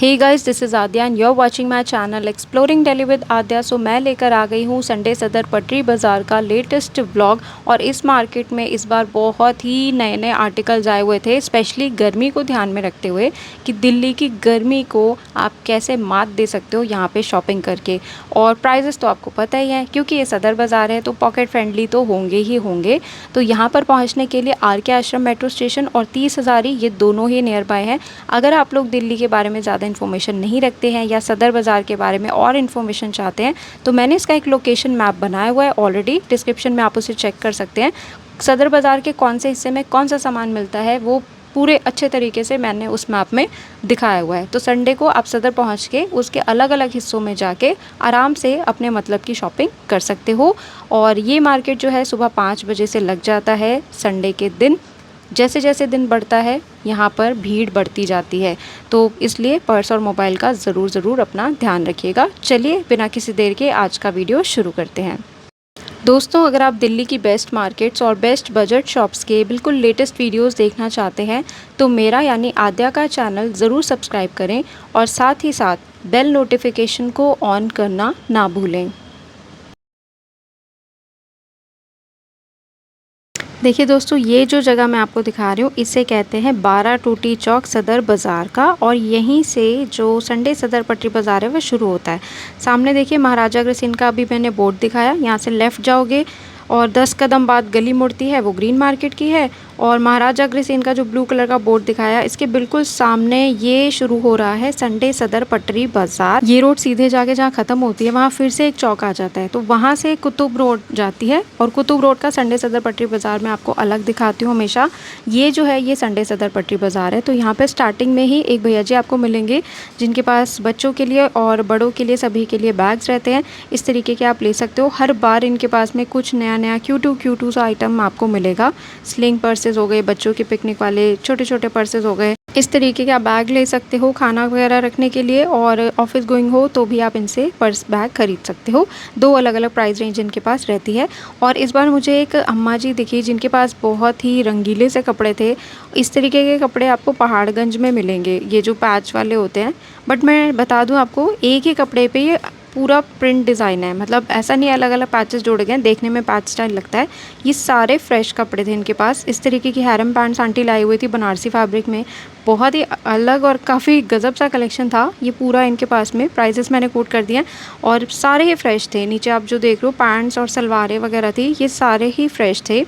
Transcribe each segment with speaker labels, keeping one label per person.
Speaker 1: Hey guys, this is Aadya and you are watching my channel exploring Delhi with Aadya. So मैं लेकर आ गई हूँ Sunday सदर पटरी बाज़ार का लेटेस्ट व्लॉग। और इस मार्केट में इस बार बहुत ही नए नए आर्टिकल्स आए हुए थे, स्पेशली गर्मी को ध्यान में रखते हुए कि दिल्ली की गर्मी को आप कैसे मात दे सकते हो यहाँ पे शॉपिंग करके। और प्राइजेस तो आपको पता ही है, क्योंकि ये सदर बाज़ार है तो पॉकेट फ्रेंडली तो होंगे ही होंगे। तो यहाँ पर पहुँचने के लिए आर के आश्रम मेट्रो स्टेशन और 30 हज़ारी ये दोनों ही नियर बाय हैं। अगर आप लोग दिल्ली के बारे में ज़्यादा इन्फॉर्मेशन नहीं रखते हैं या सदर बाज़ार के बारे में और इन्फॉर्मेशन चाहते हैं तो मैंने इसका एक लोकेशन मैप बनाया हुआ है ऑलरेडी, डिस्क्रिप्शन में आप उसे चेक कर सकते हैं। सदर बाज़ार के कौन से हिस्से में कौन सा सामान मिलता है वो पूरे अच्छे तरीके से मैंने उस मैप में दिखाया हुआ है। तो संडे को आप सदर पहुंच के उसके अलग अलग हिस्सों में जाके आराम से अपने मतलब की शॉपिंग कर सकते हो। और ये मार्केट जो है सुबह 5 बजे से लग जाता है संडे के दिन। जैसे जैसे दिन बढ़ता है यहाँ पर भीड़ बढ़ती जाती है, तो इसलिए पर्स और मोबाइल का ज़रूर अपना ध्यान रखिएगा। चलिए बिना किसी देर के आज का वीडियो शुरू करते हैं। दोस्तों, अगर आप दिल्ली की बेस्ट मार्केट्स और बेस्ट बजट शॉप्स के बिल्कुल लेटेस्ट वीडियोस देखना चाहते हैं तो मेरा यानी आद्या का चैनल ज़रूर सब्सक्राइब करें और साथ ही साथ बेल नोटिफिकेशन को ऑन करना ना भूलें। देखिए दोस्तों, ये जो जगह मैं आपको दिखा रही हूँ इसे कहते हैं 12 टूटी चौक सदर बाज़ार का। और यहीं से जो संडे सदर पटरी बाज़ार है वह शुरू होता है। सामने देखिए महाराजा अग्रसेन का अभी मैंने बोर्ड दिखाया, यहाँ से लेफ़्ट जाओगे और 10 कदम बाद गली मुड़ती है, वो ग्रीन मार्केट की है। और महाराजा अग्रसेन का जो ब्लू कलर का बोर्ड दिखाया इसके बिल्कुल सामने ये शुरू हो रहा है संडे सदर पटरी बाज़ार। ये रोड सीधे जाके जहाँ ख़त्म होती है वहाँ फिर से एक चौक आ जाता है, तो वहाँ से कुतुब रोड जाती है। और कुतुब रोड का संडे सदर पटरी बाज़ार में आपको अलग दिखाती हूँ हमेशा। ये जो है ये संडे सदर पटरी बाज़ार है। तो यहाँ पे स्टार्टिंग में ही एक भैया जी आपको मिलेंगे जिनके पास बच्चों के लिए और बड़ों के लिए सभी के लिए बैग्स रहते हैं। इस तरीके के आप ले सकते हो। हर बार इनके पास में कुछ नया नया क्यूटू सा आइटम आपको मिलेगा। स्लिंग पर्सेस हो गए, बच्चों के पिकनिक वाले छोटे छोटे पर्सेस हो गए, इस तरीके के आप बैग ले सकते हो खाना वगैरह रखने के लिए। और ऑफिस गोइंग हो तो भी आप इनसे पर्स बैग खरीद सकते हो। दो अलग अलग प्राइस रेंज इनके पास रहती है। और इस बार मुझे एक अम्मा जी दिखी जिनके पास बहुत ही रंगीले से कपड़े थे। इस तरीके के कपड़े आपको पहाड़गंज में मिलेंगे, ये जो पैच वाले होते हैं। बट मैं बता दूं आपको, एक ही कपड़े पे ये पूरा प्रिंट डिज़ाइन है, मतलब ऐसा नहीं अलग अलग पैचेस जोड़े गए, देखने में पैच स्टाइल लगता है। ये सारे फ्रेश कपड़े थे इनके पास। इस तरीके की हैरम पैंट्स आंटी लाई हुई थी बनारसी फैब्रिक में, बहुत ही अलग और काफ़ी गजब सा कलेक्शन था ये पूरा इनके पास में। प्राइसेस मैंने कोट कर दिए और सारे ही फ्रेश थे। नीचे आप जो देख रहे हो पैंट्स और सलवारें वगैरह थी, ये सारे ही फ्रेश थे।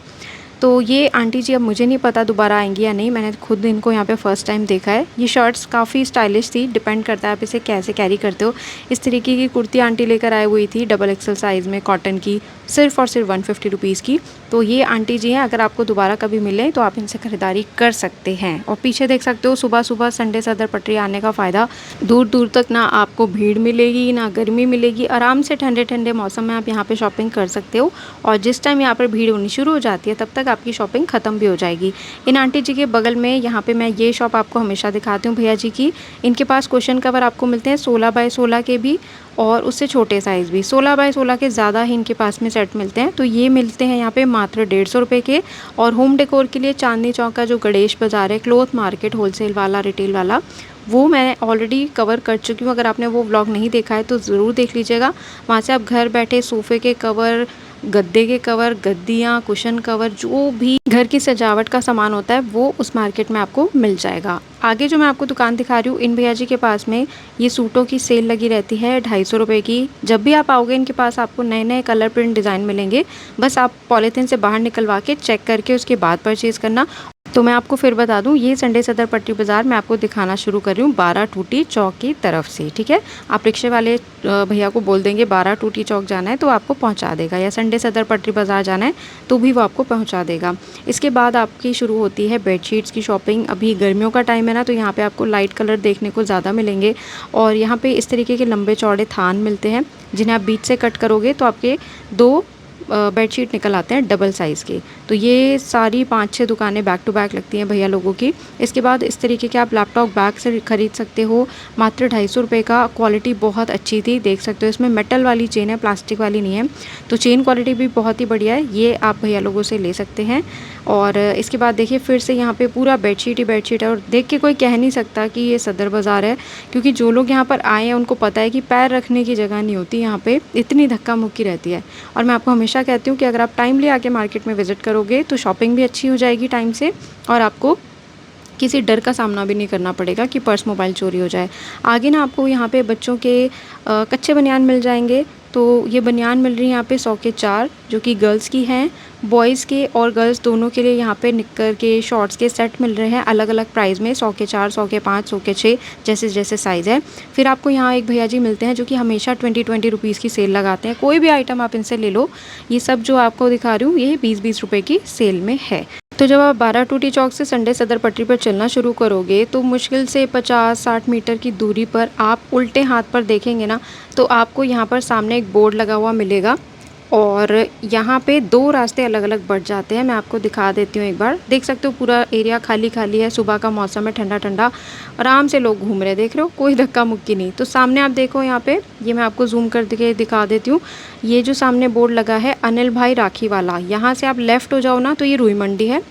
Speaker 1: तो ये आंटी जी अब मुझे नहीं पता दोबारा आएंगी या नहीं, मैंने खुद इनको यहाँ पे फर्स्ट टाइम देखा है। ये शर्ट्स काफ़ी स्टाइलिश थी, डिपेंड करता है आप इसे कैसे कैरी करते हो। इस तरीके की कुर्ती आंटी लेकर आई हुई थी डबल एक्सल साइज़ में, कॉटन की, सिर्फ और सिर्फ 150 रुपीज़ की। तो ये आंटी जी हैं, अगर आपको दोबारा कभी मिले तो आप इनसे ख़रीदारी कर सकते हैं। और पीछे देख सकते हो सुबह सुबह संडे सदर पटरी आने का फ़ायदा, दूर दूर तक ना आपको भीड़ मिलेगी ना गर्मी मिलेगी, आराम से ठंडे ठंडे मौसम में आप यहाँ पे शॉपिंग कर सकते हो। और जिस टाइम यहाँ पर भीड़ होनी शुरू हो जाती है तब तक आपकी शॉपिंग ख़त्म भी हो जाएगी। इन आंटी जी के बगल में यहाँ पे मैं ये शॉप आपको हमेशा दिखाती हूँ भैया जी की। इनके पास कुशन कवर आपको मिलते हैं 16 बाय 16 के भी और उससे छोटे साइज़ भी। 16 बाय 16 के ज़्यादा ही इनके पास में सेट मिलते हैं। तो ये मिलते हैं यहाँ पे मात्र 150 रुपये के। और होम डेकोर के लिए चांदनी चौक का जो गणेश बाज़ार है, क्लॉथ मार्केट होलसेल वाला रिटेल वाला, वो मैं ऑलरेडी कवर कर चुकी हूँ। अगर आपने वो व्लॉग नहीं देखा है तो ज़रूर देख लीजिएगा। वहाँ से आप घर बैठे सोफ़े के कवर, गद्दे के कवर, गद्दियाँ, कुशन कवर, जो भी घर की सजावट का सामान होता है वो उस मार्केट में आपको मिल जाएगा। आगे जो मैं आपको दुकान दिखा रही हूँ, इन भैया जी के पास में ये सूटों की सेल लगी रहती है 250 रुपये की। जब भी आप आओगे इनके पास आपको नए नए कलर प्रिंट डिज़ाइन मिलेंगे। बस आप पॉलीथीन से बाहर निकलवा के चेक करके उसके बाद परचेज़ करना। तो मैं आपको फिर बता दूं, ये संडे सदर पटरी बाज़ार मैं आपको दिखाना शुरू कर रही हूँ 12 टूटी चौक की तरफ से। ठीक है, आप रिक्शे वाले भैया को बोल देंगे 12 टूटी चौक जाना है तो आपको पहुँचा देगा, या संडे सदर पटरी बाज़ार जाना है तो भी वो आपको पहुँचा देगा। इसके बाद आपकी शुरू होती है बेडशीट्स की शॉपिंग। अभी गर्मियों का टाइम है ना, तो यहाँ पर आपको लाइट कलर देखने को ज़्यादा मिलेंगे। और यहाँ पर इस तरीके के लंबे चौड़े थान मिलते हैं जिन्हें आप बीच से कट करोगे तो आपके दो बेडशीट निकल आते हैं डबल साइज़ के। तो ये सारी 5-6 दुकानें बैक टू बैक लगती हैं भैया लोगों की। इसके बाद इस तरीके के आप लैपटॉप बैग से ख़रीद सकते हो, मात्र 250 रुपये का। क्वालिटी बहुत अच्छी थी, देख सकते हो इसमें मेटल वाली चेन है, प्लास्टिक वाली नहीं है। तो चेन क्वालिटी भी बहुत ही बढ़िया है, ये आप भैया लोगों से ले सकते हैं। और इसके बाद देखिए फिर से यहाँ पे पूरा बेडशीट ही बेडशीट है, और देख के कोई कह नहीं सकता कि ये सदर बाज़ार है, क्योंकि जो लोग यहाँ पर आए हैं उनको पता है कि पैर रखने की जगह नहीं होती यहाँ पे, इतनी धक्का मुक्की रहती है। और मैं आपको हमेशा कहती हूँ कि अगर आप टाइमली आके मार्केट में विज़िट करोगे तो शॉपिंग भी अच्छी हो जाएगी टाइम से, और आपको किसी डर का सामना भी नहीं करना पड़ेगा कि पर्स मोबाइल चोरी हो जाए। आगे ना आपको यहाँ पे बच्चों के कच्चे बनियान मिल जाएंगे। तो ये बनियान मिल रही है यहाँ पे 100 के 4, जो कि गर्ल्स की हैं। बॉयज़ के और गर्ल्स दोनों के लिए यहाँ पे निक्कर के शॉर्ट्स के सेट मिल रहे हैं अलग अलग प्राइस में, 100 के 4, 100 के 5, 100 के 6, जैसे जैसे साइज़ है। फिर आपको यहाँ एक भैया जी मिलते हैं जो कि हमेशा 20 रुपीज़ की सेल लगाते हैं। कोई भी आइटम आप इनसे ले लो, ये सब जो आपको दिखा रही हूँ ये 20-20 रुपये की सेल में है। तो जब आप 12 टूटी चौक से संडे सदर पटरी पर चलना शुरू करोगे तो मुश्किल से 50-60 मीटर की दूरी पर आप उल्टे हाथ पर देखेंगे ना, तो आपको यहाँ पर सामने एक बोर्ड लगा हुआ मिलेगा, और यहाँ पे 2 रास्ते अलग अलग बढ़ जाते हैं। मैं आपको दिखा देती हूँ एक बार, देख सकते हो पूरा एरिया खाली खाली है, सुबह का मौसम है, ठंडा ठंडा, आराम से लोग घूम रहे हैं, देख रहे हो, कोई धक्का मुक्की नहीं। तो सामने आप देखो यहाँ पे, ये मैं आपको जूम कर के दिखा देती हूँ, ये जो सामने बोर्ड लगा है अनिल भाई राखी वाला, यहाँ से आप लेफ़्ट हो जाओ ना तो ये रुई मंडी है,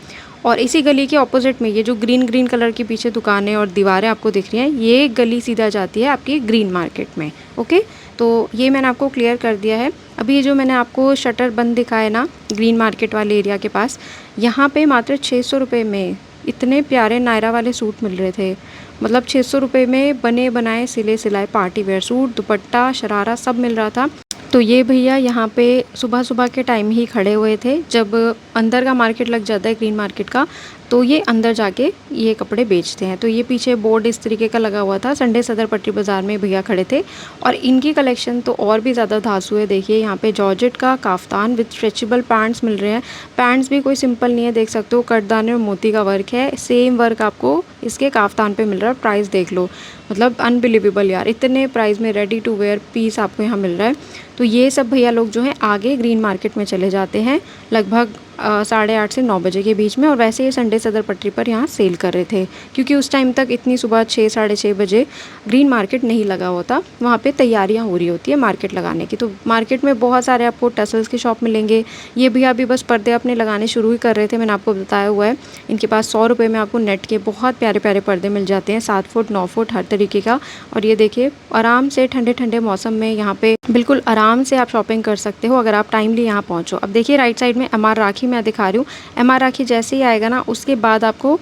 Speaker 1: और इसी गली के ऑपोजिट में ये जो ग्रीन कलर की पीछे दुकानें और दीवारें आपको दिख रही हैं, ये गली सीधा जाती है आपकी ग्रीन मार्केट में। ओके, तो ये मैंने आपको क्लियर कर दिया है। अभी ये जो मैंने आपको शटर बंद दिखाया ना ग्रीन मार्केट वाले एरिया के पास, यहाँ पे मात्र 600 रुपये में इतने प्यारे नायरा वाले सूट मिल रहे थे। मतलब 600 रुपये में बने बनाए सिले सिलाए party wear suit, dupatta, sharara सब मिल रहा था। तो ये भैया यहाँ पे सुबह सुबह के टाइम ही खड़े हुए थे, जब अंदर का मार्केट लग जाता है ग्रीन मार्केट का, तो ये अंदर जाके ये कपड़े बेचते हैं। तो ये पीछे बोर्ड इस तरीके का लगा हुआ था, संडे सदर पटरी बाज़ार में भैया खड़े थे, और इनकी कलेक्शन तो और भी ज़्यादा धांसू है। देखिए यहाँ पे जॉर्जेट का काफ्तान विद स्ट्रेचेबल पैंट्स मिल रहे हैं। पैंट्स भी कोई सिंपल नहीं है, देख सकते हो कटदाने और मोती का वर्क है, सेम वर्क आपको इसके काफ्तान पे मिल रहा है। प्राइस देख लो, मतलब अनबिलीवेबल यार, इतने प्राइस में रेडी टू वेयर पीस आपको यहाँ मिल रहा है। तो ये सब भैया लोग जो हैं आगे ग्रीन मार्केट में चले जाते हैं लगभग 8:30 से 9 बजे के बीच में, और वैसे ये संडे सदर पटरी पर यहाँ सेल कर रहे थे, क्योंकि उस टाइम तक इतनी सुबह 6-6:30 बजे ग्रीन मार्केट नहीं लगा होता, वहाँ पे तैयारियाँ हो रही होती है मार्केट लगाने की। तो मार्केट में बहुत सारे आपको टसल्स के शॉप मिलेंगे। ये भैया अभी बस पर्दे अपने लगाने शुरू ही कर रहे थे, मैंने आपको बताया हुआ है। इनके पास 100 रुपये में आपको नेट के बहुत प्यारे प्यारे पर्दे मिल जाते हैं, 7 फुट 9 फुट हर तरीके का। और ये देखिए आराम से ठंडे ठंडे मौसम में यहाँ पे बिल्कुल आराम से आप शॉपिंग कर सकते हो अगर आप टाइमली यहाँ पहुँचो। अब देखिए राइट साइड में एमआर राखी मैं दिखा रही हूँ। एमआर राखी जैसे ही आएगा ना, उसके बाद आपको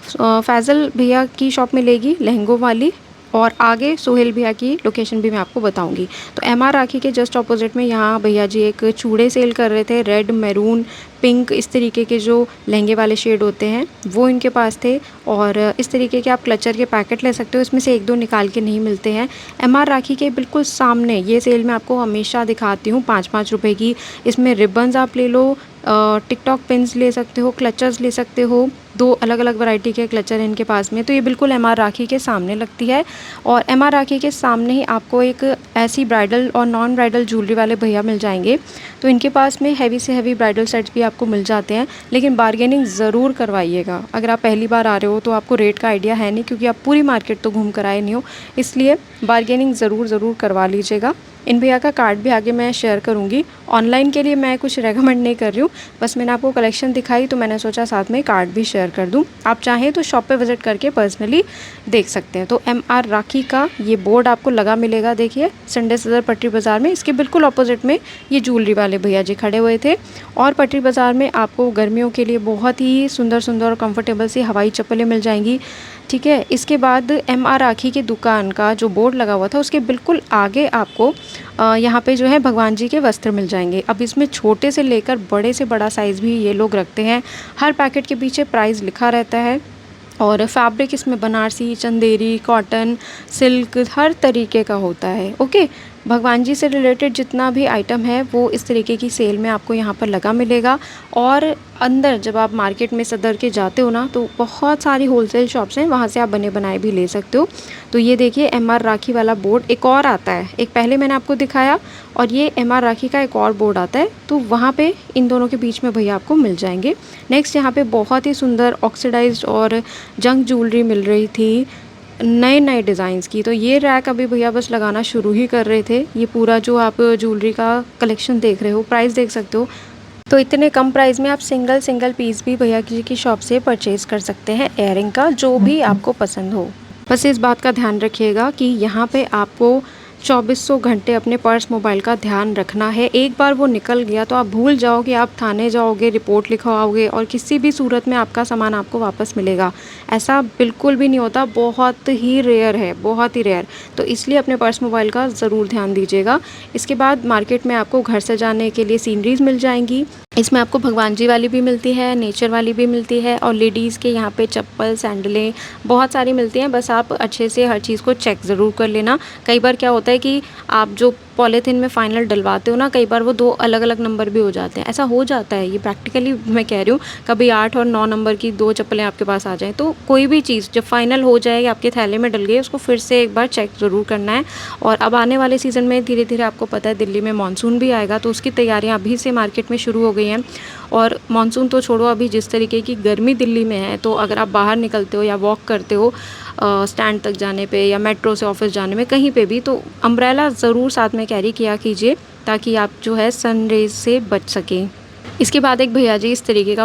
Speaker 1: फैज़ल भैया की शॉप मिलेगी लहंगों वाली, और आगे सोहेल भैया की लोकेशन भी मैं आपको बताऊंगी। तो एमआर राखी के जस्ट ऑपोजिट में यहाँ भैया जी एक चूड़े सेल कर रहे थे, रेड, मैरून, पिंक, इस तरीके के जो लहंगे वाले शेड होते हैं वो इनके पास थे। और इस तरीके के आप क्लचर के पैकेट ले सकते हो, इसमें से 1-2 निकाल के नहीं मिलते हैं। एमआर राखी के बिल्कुल सामने ये सेल मैं आपको हमेशा दिखाती हूँ 5-5 रुपये की। इसमें रिबन्स आप ले लो, टिकटॉक पिन्स ले सकते हो, क्लचर्स ले सकते हो, 2 अलग अलग वैरायटी के क्लचर हैं इनके पास में। तो ये बिल्कुल एमआर राखी के सामने लगती है, और एमआर राखी के सामने ही आपको एक ऐसी ब्राइडल और नॉन ब्राइडल ज्वेलरी वाले भैया मिल जाएंगे। तो इनके पास में हैवी से हैवी ब्राइडल सेट्स भी आपको मिल जाते हैं, लेकिन बार्गेनिंग ज़रूर करवाइएगा। अगर आप पहली बार आ रहे हो तो आपको रेट का आइडिया है नहीं, क्योंकि आप पूरी मार्केट तो घूम कर आए नहीं हो, इसलिए बार्गेनिंग ज़रूर करवा लीजिएगा। इन भैया का कार्ड भी आगे मैं शेयर करूँगी। ऑनलाइन के लिए मैं कुछ रेकमेंड नहीं कर रही हूँ, बस मैंने आपको कलेक्शन दिखाई तो मैंने सोचा साथ में कार्ड भी शेयर कर दूँ। आप चाहें तो शॉप पे विज़िट करके पर्सनली देख सकते हैं। तो एमआर राखी का ये बोर्ड आपको लगा मिलेगा, देखिए संडे सदर पटरी बाज़ार में। इसके बिल्कुल ऑपोजिट में ये ज्वेलरी वाले भैया जी खड़े हुए थे। और पटरी बाज़ार में आपको गर्मियों के लिए बहुत ही सुंदर और कंफर्टेबल सी हवाई चप्पलें मिल जाएंगी, ठीक है। इसके बाद एमआर राखी की दुकान का जो बोर्ड लगा हुआ था उसके बिल्कुल आगे आपको यहाँ पे जो है भगवान जी के वस्त्र मिल जाएंगे। अब इसमें छोटे से लेकर बड़े से बड़ा साइज़ भी ये लोग रखते हैं। हर पैकेट के पीछे प्राइस लिखा रहता है, और फैब्रिक इसमें बनारसी, चंदेरी, कॉटन, सिल्क हर तरीके का होता है। ओके, भगवान जी से रिलेटेड जितना भी आइटम है वो इस तरीके की सेल में आपको यहाँ पर लगा मिलेगा। और अंदर जब आप मार्केट में सदर के जाते हो ना, तो बहुत सारी होलसेल शॉप्स हैं, वहाँ से आप बने बनाए भी ले सकते हो। तो ये देखिए MR राखी वाला बोर्ड एक और आता है, एक पहले मैंने आपको दिखाया और ये MR राखी का एक और बोर्ड आता है, तो वहाँ पे इन दोनों के बीच में भैया आपको मिल जाएंगे। नेक्स्ट यहाँ पे बहुत ही सुंदर ऑक्सीडाइज्ड और जंक ज्वेलरी मिल रही थी, नए नए डिज़ाइंस की। तो ये रैक अभी भैया बस लगाना शुरू ही कर रहे थे। ये पूरा जो आप ज्वेलरी का कलेक्शन देख रहे हो, प्राइस देख सकते हो। तो इतने कम प्राइस में आप सिंगल सिंगल पीस भी भैया जी की शॉप से परचेज़ कर सकते हैं एयरिंग का, जो भी आपको पसंद हो। बस इस बात का ध्यान रखिएगा कि यहाँ पे आपको 2400 घंटे अपने पर्स मोबाइल का ध्यान रखना है। एक बार वो निकल गया तो आप भूल जाओगे, आप थाने जाओगे, रिपोर्ट लिखवाओगे और किसी भी सूरत में आपका सामान आपको वापस मिलेगा। ऐसा बिल्कुल भी नहीं होता, बहुत ही रेयर है, बहुत ही रेयर। तो इसलिए अपने पर्स मोबाइल का ज़रूर ध्यान दीजिएगा। इसके बाद मार्केट में आपको घर सजाने के लिए सीनरीज मिल जाएंगी। इसमें आपको भगवान जी वाली भी मिलती है, नेचर वाली भी मिलती है और लेडीज़ के यहाँ पे चप्पल, सैंडलें बहुत सारी मिलती हैं। बस आप अच्छे से हर चीज़ को चेक ज़रूर कर लेना। कई बार क्या होता है कि आप जो पॉलीथीन में फ़ाइनल डलवाते हो ना, कई बार वो 2 अलग अलग नंबर भी हो जाते हैं। ऐसा हो जाता है, ये प्रैक्टिकली मैं कह रही हूँ। कभी 8 और 9 नंबर की 2 चप्पलें आपके पास आ जाएँ, तो कोई भी चीज़ जब फाइनल हो जाए, आपके थैले में डल गई, उसको फिर से एक बार चेक ज़रूर करना है। और अब आने वाले सीज़न में धीरे धीरे आपको पता है दिल्ली में मानसून भी आएगा, तो उसकी तैयारियाँ अभी से मार्केट में शुरू हो गई हैं। और मानसून तो छोड़ो, अभी जिस तरीके की गर्मी दिल्ली में है, तो अगर आप बाहर निकलते हो या वॉक करते हो स्टैंड तक जाने पे या मेट्रो से ऑफिस जाने में, कहीं पे भी, तो अम्ब्रेला ज़रूर साथ में कैरी किया कीजिए, ताकि आप जो है सन रेज से बच सकें। इसके बाद एक भैया जी इस तरीके का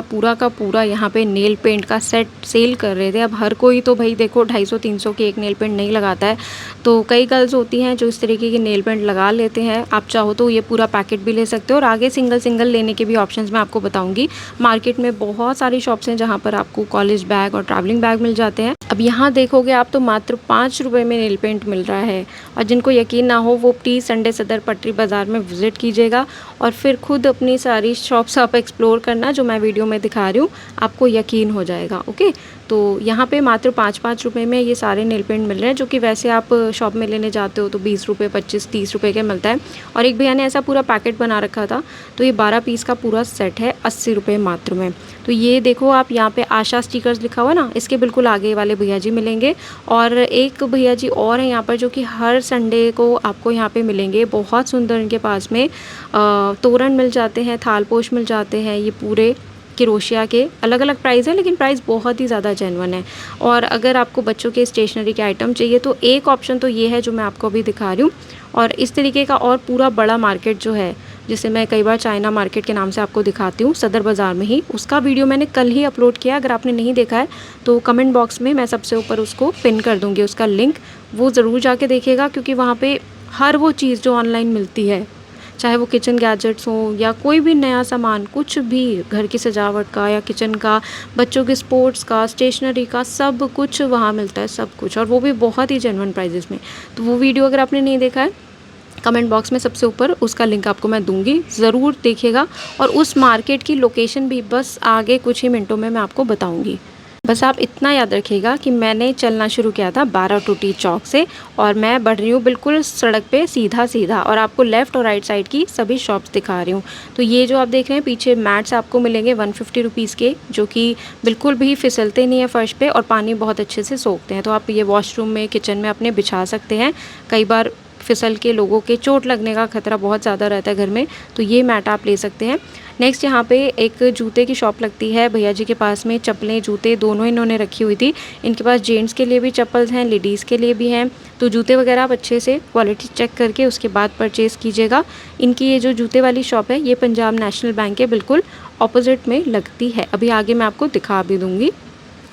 Speaker 1: पूरा यहाँ पे नेल पेंट का सेट सेल कर रहे थे। अब हर कोई तो भाई देखो 250-300 की एक नेल पेंट नहीं लगाता है, तो कई गर्ल्स होती हैं जो इस तरीके की नेल पेंट लगा लेते हैं। आप चाहो तो ये पूरा पैकेट भी ले सकते हो और आगे सिंगल सिंगल लेने के भी ऑप्शंस मैं आपको बताऊंगी। मार्केट में बहुत सारी शॉप्स हैं जहाँ पर आपको कॉलेज बैग और ट्रैवलिंग बैग मिल जाते हैं। अब यहाँ देखोगे आप तो मात्र 5 रुपये में नेल पेंट मिल रहा है। और जिनको यकीन ना हो वो प्लीज़ संडे सदर पटरी बाज़ार में विज़िट कीजिएगा और फिर खुद अपनी सारी शॉप्स आप एक्सप्लोर करना, जो मैं वीडियो में दिखा रही हूँ, आपको यकीन हो जाएगा। ओके, तो यहाँ पे मात्र 5-5 रुपये में ये सारे नेल पेंट मिल रहे हैं, जो कि वैसे आप शॉप में लेने जाते हो तो 20 रुपये, 25-30 रुपये का मिलता है। और एक भैया ने ऐसा पूरा पैकेट बना रखा था, तो ये 12 पीस का पूरा सेट है 80 रुपये मात्र में। तो ये देखो आप, यहाँ पे आशा स्टिकर्स लिखा हुआ ना, इसके बिल्कुल आगे वाले भैया जी मिलेंगे। और एक भैया जी और हैं यहाँ पर, जो कि हर संडे को आपको यहाँ पे मिलेंगे। बहुत सुंदर इनके पास में तोरण मिल जाते हैं, थालपोश मिल जाते हैं। ये पूरे क्रोशिया के अलग अलग प्राइस है, लेकिन प्राइस बहुत ही ज़्यादा जेन्युइन है। और अगर आपको बच्चों के स्टेशनरी के आइटम चाहिए तो एक ऑप्शन तो ये है जो मैं आपको अभी दिखा रही हूँ। और इस तरीके का और पूरा बड़ा मार्केट जो है, जिसे मैं कई बार चाइना मार्केट के नाम से आपको दिखाती हूँ, सदर बाज़ार में ही, उसका वीडियो मैंने कल ही अपलोड किया। अगर आपने नहीं देखा है तो कमेंट बॉक्स में मैं सबसे ऊपर उसको पिन कर दूँगी, उसका लिंक, वो ज़रूर जाके देखिएगा। क्योंकि वहाँ पे हर वो चीज़ जो ऑनलाइन मिलती है, चाहे वो किचन गैजेट्स हों या कोई भी नया सामान, कुछ भी घर की सजावट का या किचन का, बच्चों के स्पोर्ट्स का, स्टेशनरी का, सब कुछ वहाँ मिलता है, सब कुछ, और वो भी बहुत ही जेन्युइन प्राइजेस में। तो वो वीडियो अगर आपने नहीं देखा है, कमेंट बॉक्स में सबसे ऊपर उसका लिंक आपको मैं दूंगी, ज़रूर देखिएगा। और उस मार्केट की लोकेशन भी बस आगे कुछ ही मिनटों में मैं आपको बताऊंगी। बस आप इतना याद रखिएगा कि मैंने चलना शुरू किया था 12 टूटी चौक से, और मैं बढ़ रही हूँ बिल्कुल सड़क पे सीधा सीधा, और आपको लेफ़्ट और राइट साइड की सभी शॉप्स दिखा रही हूँ। तो ये जो आप देख रहे हैं पीछे मैट्स आपको मिलेंगे 150 रुपीज़ के, जो कि बिल्कुल भी फिसलते नहीं है फ़र्श पे और पानी बहुत अच्छे से सोखते हैं। तो आप ये वॉशरूम में, किचन में अपने बिछा सकते हैं। कई बार फिसल के लोगों के चोट लगने का खतरा बहुत ज़्यादा रहता है घर में, तो ये मैट आप ले सकते हैं। नेक्स्ट यहाँ पे एक जूते की शॉप लगती है भैया जी के पास में, चप्पलें जूते दोनों इन्होंने रखी हुई थी। इनके पास जेंट्स के लिए भी चप्पल्स हैं, लेडीज़ के लिए भी हैं। तो जूते वगैरह आप अच्छे से क्वालिटी चेक करके उसके बाद परचेज़ कीजिएगा। इनकी ये जो जूते वाली शॉप है, ये पंजाब नेशनल बैंक के बिल्कुल ऑपोजिट में लगती है। अभी आगे मैं आपको दिखा भी दूँगी।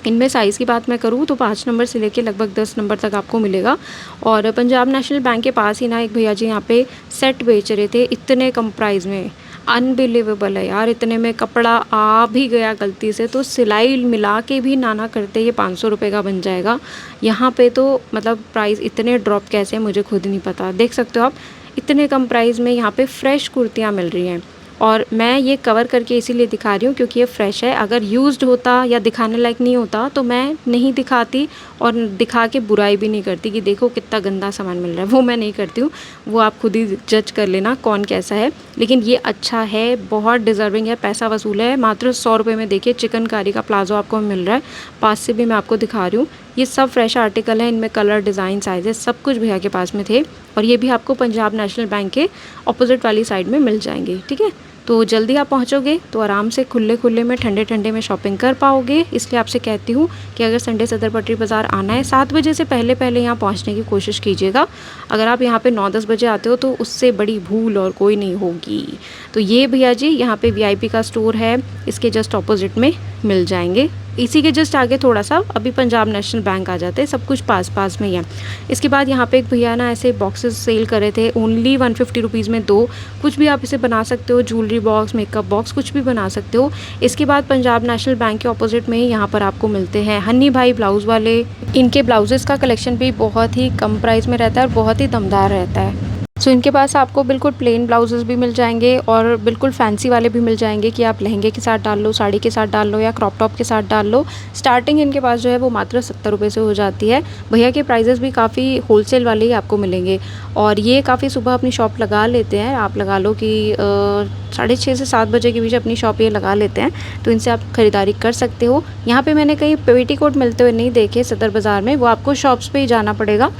Speaker 1: इनमें साइज़ की बात मैं करूँ तो 5 नंबर से लेके लगभग 10 नंबर तक आपको मिलेगा। और पंजाब नेशनल बैंक के पास ही ना एक भैया जी यहाँ पे सेट बेच रहे थे इतने कम प्राइस में, अनबिलीवेबल है यार। इतने में कपड़ा आ भी गया गलती से तो सिलाई मिला के भी ना करते ये 500 रुपये का बन जाएगा। यहाँ पे तो मतलब प्राइस इतने ड्रॉप कैसे, मुझे खुद नहीं पता। देख सकते हो आप, इतने कम प्राइस में यहाँ पे फ्रेश कुर्तियाँ मिल रही हैं। और मैं ये कवर करके इसीलिए दिखा रही हूँ क्योंकि ये फ्रेश है। अगर यूज़्ड होता या दिखाने लायक नहीं होता तो मैं नहीं दिखाती और दिखा के बुराई भी नहीं करती कि देखो कितना गंदा सामान मिल रहा है, वो मैं नहीं करती हूँ। वो आप खुद ही जज कर लेना कौन कैसा है। लेकिन ये अच्छा है, बहुत डिज़र्विंग है, पैसा वसूल है। मात्र 100 रुपये में देखिए चिकनकारी का प्लाजो आपको मिल रहा है। पास से भी मैं आपको दिखा रही हूँ। ये सब फ्रेश आर्टिकल है, इनमें कलर, डिज़ाइन, साइज़ेस सब कुछ भैया के पास में थे और ये भी आपको पंजाब नेशनल बैंक के ऑपोजिट वाली साइड में मिल जाएंगे। ठीक है, तो जल्दी आप पहुंचोगे तो आराम से खुले खुले में ठंडे ठंडे में शॉपिंग कर पाओगे। इसलिए आपसे कहती हूँ कि अगर संडे सदर पटरी बाज़ार आना है 7 बजे से पहले पहले यहाँ पहुँचने की कोशिश कीजिएगा। अगर आप यहाँ पे 9-10 बजे आते हो तो उससे बड़ी भूल और कोई नहीं होगी। तो ये भैया जी यहाँ पे VIP का स्टोर है, इसके जस्ट ऑपोजिट में मिल जाएंगे। इसी के जस्ट आगे थोड़ा सा अभी पंजाब नेशनल बैंक आ जाते हैं, सब कुछ पास पास में ही है। इसके बाद यहाँ पे एक भैया ना ऐसे बॉक्सेस सेल कर रहे थे, ओनली 150 रुपीज़ में 2। कुछ भी आप इसे बना सकते हो, ज्वेलरी बॉक्स, मेकअप बॉक्स, कुछ भी बना सकते हो। इसके बाद पंजाब नेशनल बैंक के ऑपोजिट में ही यहाँ पर आपको मिलते हैं हनी भाई ब्लाउज़ वाले। इनके ब्लाउजेस का कलेक्शन भी बहुत ही कम प्राइस में रहता है और बहुत ही दमदार रहता है। सो इनके पास आपको बिल्कुल प्लेन ब्लाउजेस भी मिल जाएंगे और बिल्कुल फैंसी वाले भी मिल जाएंगे कि आप लहंगे के साथ डाल लो, साड़ी के साथ डाल लो या क्रॉप टॉप के साथ डाल लो। स्टार्टिंग इनके पास जो है वो मात्र 70 रुपये से हो जाती है। भैया के प्राइजेस भी काफ़ी होलसेल वाले ही आपको मिलेंगे और ये काफ़ी सुबह अपनी शॉप लगा लेते हैं। आप लगा लो कि 6:30 से 7 बजे के बीच अपनी शॉप ये लगा लेते हैं, तो इनसे आप ख़रीदारी कर सकते हो। यहाँ पर मैंने कहीं पेटीकोट मिलते हुए नहीं देखे सदर बाज़ार में, वो आपको शॉप्स पर ही जाना पड़ेगा,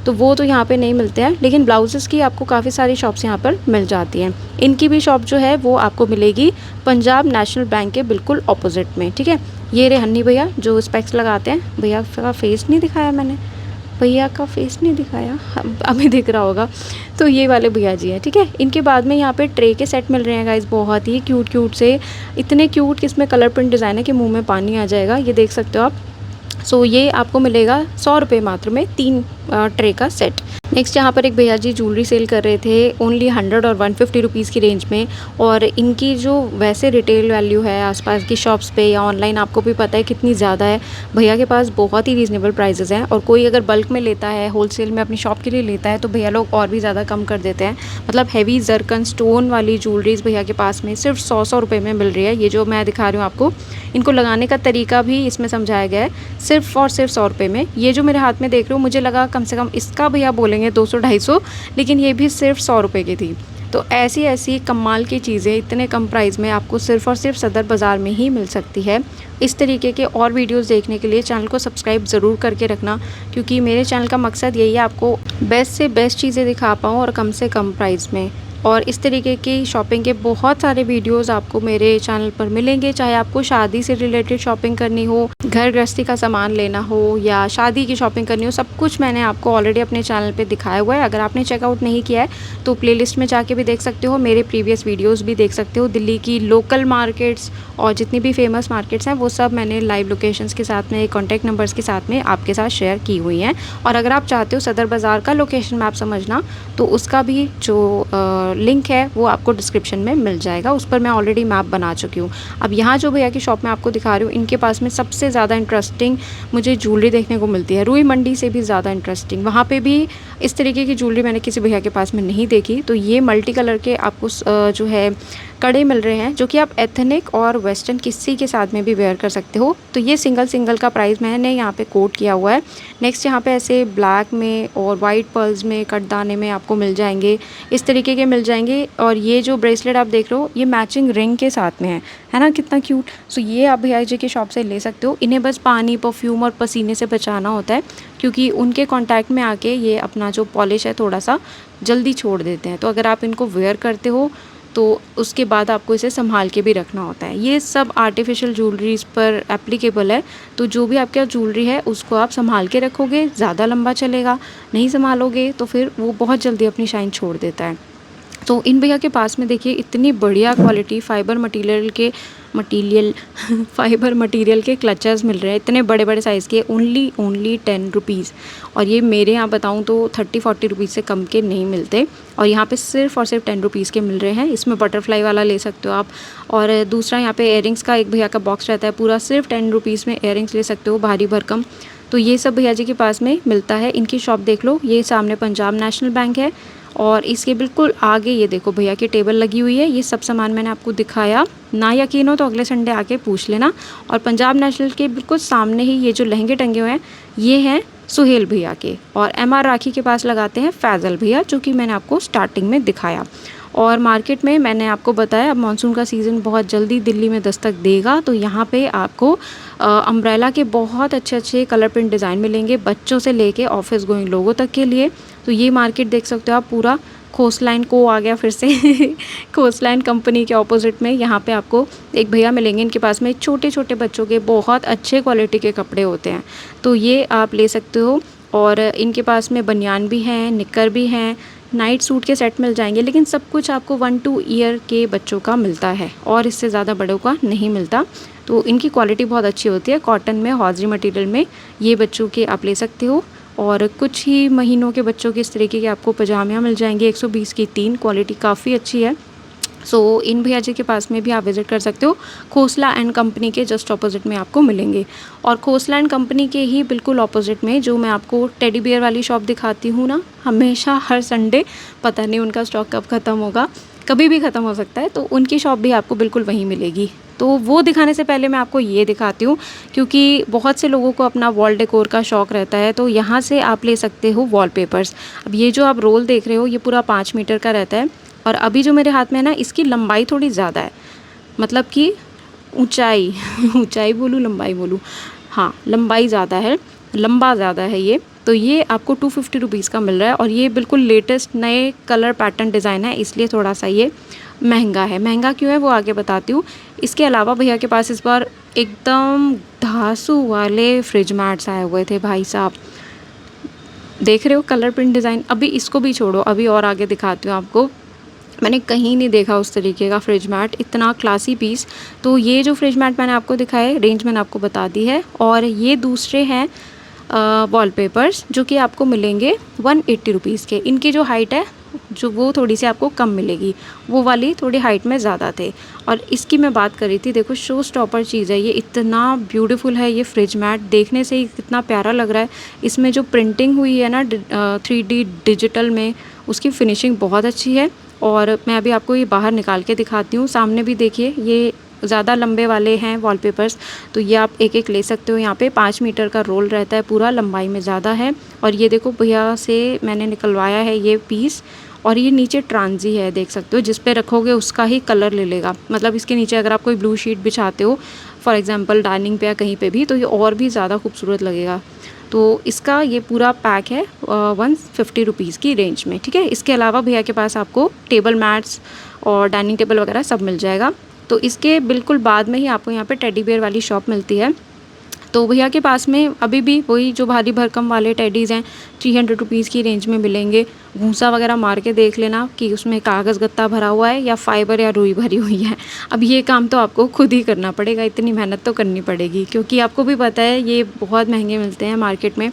Speaker 1: तो वो तो यहाँ पे नहीं मिलते हैं। लेकिन ब्लाउजेस की आपको काफ़ी सारी शॉप्स यहाँ पर मिल जाती हैं। इनकी भी शॉप जो है वो आपको मिलेगी पंजाब नेशनल बैंक के बिल्कुल ऑपोजिट में। ठीक है, ये रे हन्नी भैया जो स्पेक्स लगाते हैं। भैया का फेस नहीं दिखाया मैंने, भैया का फेस नहीं दिखाया, अभी दिख रहा होगा। तो ये वाले भैया जी हैं। ठीक है, इनके बाद में यहाँ पे ट्रे के सेट मिल रहे हैं गाइस, बहुत ही क्यूट क्यूट से, इतने क्यूट कि इसमें कलर प्रिंट डिज़ाइन है कि मुँह में पानी आ जाएगा। ये देख सकते हो आप। सो ये आपको मिलेगा 100 रुपये मात्र में 3 ट्रे का सेट। नेक्स्ट यहाँ पर एक भैया जी ज्वेलरी सेल कर रहे थे ओनली 100 और 150 रुपीज़ की रेंज में। और इनकी जो वैसे रिटेल वैल्यू है आसपास की शॉप्स पे या ऑनलाइन आपको भी पता है कितनी ज़्यादा है। भैया के पास बहुत ही रीज़नेबल प्राइसेस हैं और कोई अगर बल्क में लेता है, होलसेल में अपनी शॉप के लिए लेता है तो भैया लोग और भी ज़्यादा कम कर देते हैं। मतलब हैवी जरकन स्टोन वाली ज्वेलरीज भैया के पास में सिर्फ 100 रुपये में मिल रही है। ये जो मैं दिखा रही हूँ आपको, इनको लगाने का तरीका भी इसमें समझाया गया है, सिर्फ और सिर्फ 100 रुपये में। ये जो मेरे हाथ में देख रहे हो, मुझे लगा कम से कम इसका भैया बोलेंगे 200-250, लेकिन ये भी सिर्फ 100 रुपये की थी। तो ऐसी ऐसी कमाल की चीज़ें इतने कम प्राइस में आपको सिर्फ और सिर्फ सदर बाज़ार में ही मिल सकती है। इस तरीके के और वीडियोस देखने के लिए चैनल को सब्सक्राइब ज़रूर करके रखना, क्योंकि मेरे चैनल का मकसद यही है आपको बेस्ट से बेस्ट चीज़ें दिखा पाऊँ और कम से कम प्राइस में। और इस तरीके की शॉपिंग के बहुत सारे वीडियोस आपको मेरे चैनल पर मिलेंगे। चाहे आपको शादी से रिलेटेड शॉपिंग करनी हो, घर गृहस्थी का सामान लेना हो या शादी की शॉपिंग करनी हो, सब कुछ मैंने आपको ऑलरेडी अपने चैनल पे दिखाया हुआ है। अगर आपने चेकआउट नहीं किया है तो प्लेलिस्ट में जाके भी देख सकते हो, मेरे प्रीवियस वीडियोस भी देख सकते हो। दिल्ली की लोकल मार्केट्स और जितनी भी फेमस मार्केट्स हैं वो सब मैंने लाइव लोकेशंस के साथ में, कॉन्टैक्ट नंबर्स के साथ में आपके साथ शेयर की हुई हैं। और अगर आप चाहते हो सदर बाज़ार का लोकेशन मैप समझना तो उसका भी जो लिंक है वो आपको डिस्क्रिप्शन में मिल जाएगा, उस पर मैं ऑलरेडी मैप बना चुकी हूँ। अब यहाँ जो भैया की शॉप में आपको दिखा रही हूँ, इनके पास में सबसे ज़्यादा इंटरेस्टिंग मुझे ज्वेलरी देखने को मिलती है, रुई मंडी से भी ज़्यादा इंटरेस्टिंग। वहाँ पे भी इस तरीके की ज्वेलरी मैंने किसी भैया के पास में नहीं देखी। तो ये मल्टी कलर के आपको जो है कड़े मिल रहे हैं, जो कि आप एथनिक और वेस्टर्न किसी के साथ में भी वेयर कर सकते हो। तो ये सिंगल का प्राइस मैंने यहाँ पे कोट किया हुआ है। नेक्स्ट यहाँ पे ऐसे ब्लैक में और वाइट पर्ल्स में, कटदाने में आपको मिल जाएंगे, इस तरीके के मिल जाएंगे। और ये जो ब्रेसलेट आप देख रहे हो ये मैचिंग रिंग के साथ में है ना, कितना क्यूट। सो ये आप भैया जी की शॉप से ले सकते हो। इन्हें बस पानी, परफ्यूम और पसीने से बचाना होता है, क्योंकि उनके कांटेक्ट में आके ये अपना जो पॉलिश है थोड़ा सा जल्दी छोड़ देते हैं। तो अगर आप इनको वेयर करते हो तो उसके बाद आपको इसे संभाल के भी रखना होता है। ये सब आर्टिफिशियल ज्वेलरीज पर एप्लीकेबल है। तो जो भी आपके ज्वेलरी है उसको आप संभाल के रखोगे, ज़्यादा लंबा चलेगा। नहीं संभालोगे तो फिर वो बहुत जल्दी अपनी शाइन छोड़ देता है। तो इन भैया के पास में देखिए इतनी बढ़िया क्वालिटी फाइबर मटेरियल के क्लचर्स मिल रहे हैं, इतने बड़े बड़े साइज़ के, ओनली 10 रुपीज़। और ये मेरे यहाँ बताऊँ तो 30-40 रुपीज़ से कम के नहीं मिलते। और यहाँ पे सिर्फ और सिर्फ 10 रुपीज़ के मिल रहे हैं। इसमें बटरफ्लाई वाला ले सकते हो आप। और दूसरा यहाँ पे इयररिंग्स का एक भैया का बॉक्स रहता है पूरा, सिर्फ 10 रुपीज़ में इयररिंग्स ले सकते हो भारी भरकम। तो ये सब भैया जी के पास में मिलता है। इनकी शॉप देख लो, ये सामने पंजाब नेशनल बैंक है और इसके बिल्कुल आगे ये देखो भैया की टेबल लगी हुई है। ये सब सामान मैंने आपको दिखाया, ना यकीन हो तो अगले संडे आके पूछ लेना। और पंजाब नेशनल के बिल्कुल सामने ही ये जो लहंगे टंगे हुए हैं ये हैं सुहेल भैया के, और MR राखी के पास लगाते हैं फैज़ल भैया, जो कि मैंने आपको स्टार्टिंग में दिखाया। और मार्केट में मैंने आपको बताया अब मानसून का सीज़न बहुत जल्दी दिल्ली में दस्तक देगा, तो यहाँ पे आपको अम्ब्रेला के बहुत अच्छे अच्छे कलर प्रिंट डिज़ाइन मिलेंगे, बच्चों से लेके ऑफिस गोइंग लोगों तक के लिए। तो ये मार्केट देख सकते हो आप, पूरा खोसलाइन को आ गया फिर से खोसलाइन कंपनी के ऑपोजिट में यहाँ पे आपको एक भैया मिलेंगे। इनके पास में छोटे छोटे बच्चों के बहुत अच्छे क्वालिटी के कपड़े होते हैं, तो ये आप ले सकते हो। और इनके पास में बनियान भी हैं, निक्कर भी हैं, नाइट सूट के सेट मिल जाएंगे, लेकिन सब कुछ आपको 1-2 ईयर के बच्चों का मिलता है और इससे ज़्यादा बड़ों का नहीं मिलता। तो इनकी क्वालिटी बहुत अच्छी होती है, कॉटन में, हौजरी मटेरियल में ये बच्चों के आप ले सकते हो। और कुछ ही महीनों के बच्चों के इस तरीके के आपको पजामियाँ मिल जाएंगे, 120 की 3, क्वालिटी काफ़ी अच्छी है। सो इन भैया जी के पास में भी आप विज़िट कर सकते हो। खोसला एंड कंपनी के जस्ट ऑपोजिट में आपको मिलेंगे। और खोसला एंड कंपनी के ही बिल्कुल ऑपोजिट में जो मैं आपको टेडी बियर वाली शॉप दिखाती हूँ ना हमेशा हर संडे, पता नहीं उनका स्टॉक कब ख़त्म होगा, कभी भी ख़त्म हो सकता है, तो उनकी शॉप भी आपको बिल्कुल वहीं मिलेगी। तो वो दिखाने से पहले मैं आपको ये दिखाती हूँ, क्योंकि बहुत से लोगों को अपना वॉल डेकोर का शौक़ रहता है, तो यहाँ से आप ले सकते हो वॉलपेपर्स। अब ये जो आप रोल देख रहे हो ये पूरा 5 मीटर का रहता है, और अभी जो मेरे हाथ में है ना इसकी लंबाई थोड़ी ज़्यादा है, मतलब कि ऊंचाई ऊंचाई बोलूँ लंबाई बोलूँ, हाँ लंबाई ज़्यादा है, लंबा ज़्यादा है ये। तो ये आपको 250 रुपीज़ का मिल रहा है, और ये बिल्कुल लेटेस्ट नए कलर पैटर्न डिज़ाइन है, इसलिए थोड़ा सा ये महंगा है। महंगा क्यों है वो आगे बताती हूँ। इसके अलावा भैया के पास इस बार एकदम धांसू वाले फ्रिज मैट्स आए हुए थे भाई साहब, देख रहे हो कलर प्रिंट डिज़ाइन। अभी इसको भी छोड़ो, अभी और आगे दिखाती हूँ आपको। मैंने कहीं नहीं देखा उस तरीके का फ्रिज मैट, इतना क्लासी पीस। तो ये जो फ्रिज मैट मैंने आपको दिखाए, रेंज मैंने आपको बता दी है। और ये दूसरे हैं वॉलपेपर्स, जो कि आपको मिलेंगे 180 रुपीज़ के। इनकी जो हाइट है जो वो थोड़ी सी आपको कम मिलेगी, वो वाली थोड़ी हाइट में ज़्यादा थे। और इसकी मैं बात कर रही थी, देखो शो स्टॉपर चीज़ है ये, इतना ब्यूटीफुल है ये फ्रिज मैट, देखने से ही कितना प्यारा लग रहा है। इसमें जो प्रिंटिंग हुई है ना 3D डिजिटल में, उसकी फिनिशिंग बहुत अच्छी है। और मैं अभी आपको ये बाहर निकाल के दिखाती हूँ। सामने भी देखिए ये ज़्यादा लंबे वाले हैं वॉलपेपर्स, तो ये आप एक एक ले सकते हो। यहाँ पे 5 मीटर का रोल रहता है, पूरा लंबाई में ज़्यादा है। और ये देखो भैया से मैंने निकलवाया है ये पीस, और ये नीचे ट्रांजी है, देख सकते हो, जिस पे रखोगे उसका ही कलर ले लेगा। मतलब इसके नीचे अगर आप कोई ब्लू शीट बिछाते हो फॉर एग्जांपल डाइनिंग पे या कहीं पे भी, तो ये और भी ज़्यादा खूबसूरत लगेगा। तो इसका ये पूरा पैक है 150 रुपीज़ की रेंज में, ठीक है। इसके अलावा भैया के पास आपको टेबल मैट्स और डाइनिंग टेबल वगैरह सब मिल जाएगा। तो इसके बिल्कुल बाद में ही आपको यहाँ पे टेडी बियर वाली शॉप मिलती है। तो भैया के पास में अभी भी वही जो भारी भरकम वाले टेडीज़ हैं 300 रुपीज़ की रेंज में मिलेंगे। घूंसा वगैरह मार के देख लेना कि उसमें कागज़ गत्ता भरा हुआ है या फाइबर या रुई भरी हुई है। अब ये काम तो आपको खुद ही करना पड़ेगा, इतनी मेहनत तो करनी पड़ेगी, क्योंकि आपको भी पता है ये बहुत महंगे मिलते हैं मार्केट में,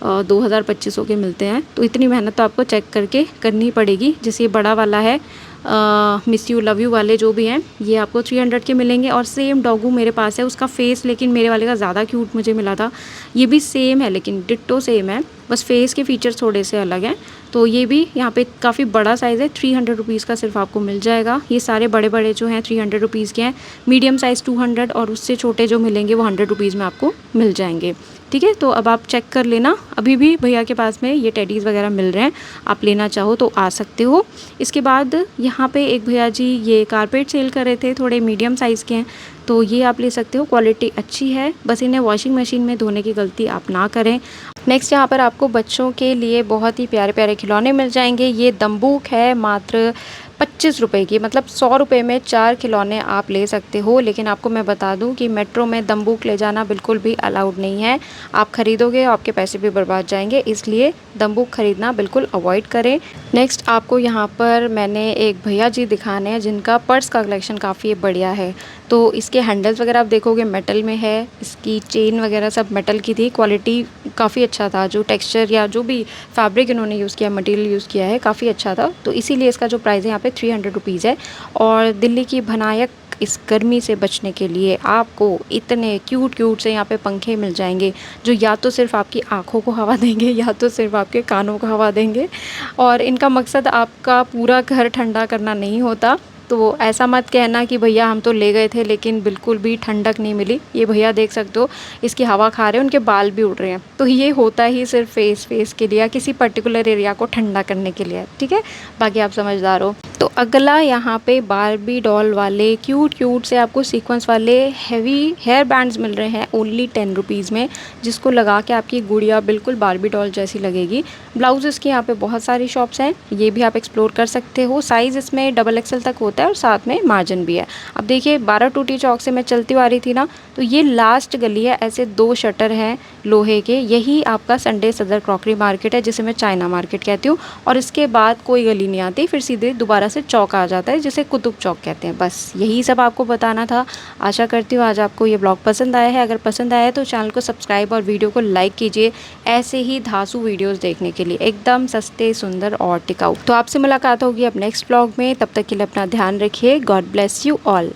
Speaker 1: 2000-2500 के मिलते हैं। तो इतनी मेहनत तो आपको चेक करके करनी पड़ेगी। जैसे ये बड़ा वाला है मिस यू लव यू वाले जो भी हैं, ये आपको 300 के मिलेंगे। और सेम डॉगू मेरे पास है, उसका फेस लेकिन मेरे वाले का ज़्यादा क्यूट मुझे मिला था। ये भी सेम है, लेकिन डिट्टो सेम है, बस फेस के फीचर्स थोड़े से अलग हैं। तो ये भी यहाँ पे काफ़ी बड़ा साइज़ है, 300 रुपीज़ का सिर्फ आपको मिल जाएगा। ये सारे बड़े बड़े जो हैं 300 रुपीज़ के हैं, मीडियम साइज़ 200, और उससे छोटे जो मिलेंगे वो 100 रुपीज़ में आपको मिल जाएंगे, ठीक है। तो अब आप चेक कर लेना, अभी भी भैया के पास में ये टेडीज़ वगैरह मिल रहे हैं, आप लेना चाहो तो आ सकते हो। इसके बाद यहाँ पे एक भैया जी ये कारपेट सेल कर रहे थे, थोड़े मीडियम साइज़ के हैं, तो ये आप ले सकते हो, क्वालिटी अच्छी है। बस इन्हें वॉशिंग मशीन में धोने की गलती आप ना करें। नेक्स्ट यहाँ पर आपको बच्चों के लिए बहुत ही प्यारे प्यारे खिलौने मिल जाएंगे। ये दम्बूक है मात्र 25 रुपये की, मतलब 100 रुपये में 4 खिलौने आप ले सकते हो। लेकिन आपको मैं बता दूं कि मेट्रो में दम्बूक ले जाना बिल्कुल भी अलाउड नहीं है, आप ख़रीदोगे आपके पैसे भी बर्बाद जाएंगे, इसलिए दम्बूक ख़रीदना बिल्कुल अवॉइड करें। नेक्स्ट आपको यहाँ पर मैंने एक भैया जी दिखाने हैं जिनका पर्स का कलेक्शन काफ़ी बढ़िया है। तो इसके हैंडल्स वगैरह आप देखोगे मेटल में है, इसकी चेन वगैरह सब मेटल की थी, क्वालिटी काफ़ी अच्छा था, जो टेक्सचर या जो भी फैब्रिक इन्होंने यूज़ किया, मटेरियल यूज़ किया है काफ़ी अच्छा था। तो इसीलिए इसका जो प्राइस है यहाँ पे 300 रुपीज़ है। और दिल्ली की भनायक इस गर्मी से बचने के लिए आपको इतने क्यूट से यहाँ पे पंखे मिल जाएंगे जो या तो सिर्फ आपकी आँखों को हवा देंगे या तो सिर्फ आपके कानों को हवा देंगे। और इनका मकसद आपका पूरा घर ठंडा करना नहीं होता। तो ऐसा मत कहना कि भैया हम तो ले गए थे लेकिन बिल्कुल भी ठंडक नहीं मिली। ये भैया देख सकते हो इसकी हवा खा रहे हैं, उनके बाल भी उड़ रहे हैं। तो ये होता ही सिर्फ फेस के लिए या किसी पर्टिकुलर एरिया को ठंडा करने के लिए, ठीक है। बाकी आप समझदार हो। तो अगला यहाँ पे बारबी डॉल वाले क्यूट से आपको सीक्वेंस वाले हैवी हेयर बैंड्स मिल रहे हैं ओनली 10 रुपीज़ में, जिसको लगा के आपकी गुड़िया बिल्कुल बारबी डॉल जैसी लगेगी। ब्लाउज इसके यहाँ पे बहुत सारी शॉप्स हैं, ये भी आप एक्सप्लोर कर सकते हो। साइज़ इसमें XXL तक होता है और साथ में मार्जिन भी है। अब देखिए 12 टूटी चौक से मैं चलती आ रही थी ना, तो ये लास्ट गली है, ऐसे 2 शटर हैं लोहे के, यही आपका संडे सदर क्रॉकरी मार्केट है जिसे मैं चाइना मार्केट कहती हूँ। और इसके बाद कोई गली नहीं आती, फिर सीधे दोबारा से चौक आ जाता है जिसे कुतुब चौक कहते हैं। बस यही सब आपको बताना था। आशा करती हूँ आज आपको ये ब्लॉग पसंद आया है। अगर पसंद आया है तो चैनल को सब्सक्राइब और वीडियो को लाइक कीजिए ऐसे ही धांसू वीडियोस देखने के लिए, एकदम सस्ते, सुंदर और टिकाऊ। तो आपसे मुलाकात होगी अब नेक्स्ट ब्लॉग में। तब तक के लिए अपना ध्यान रखिए। God bless you all.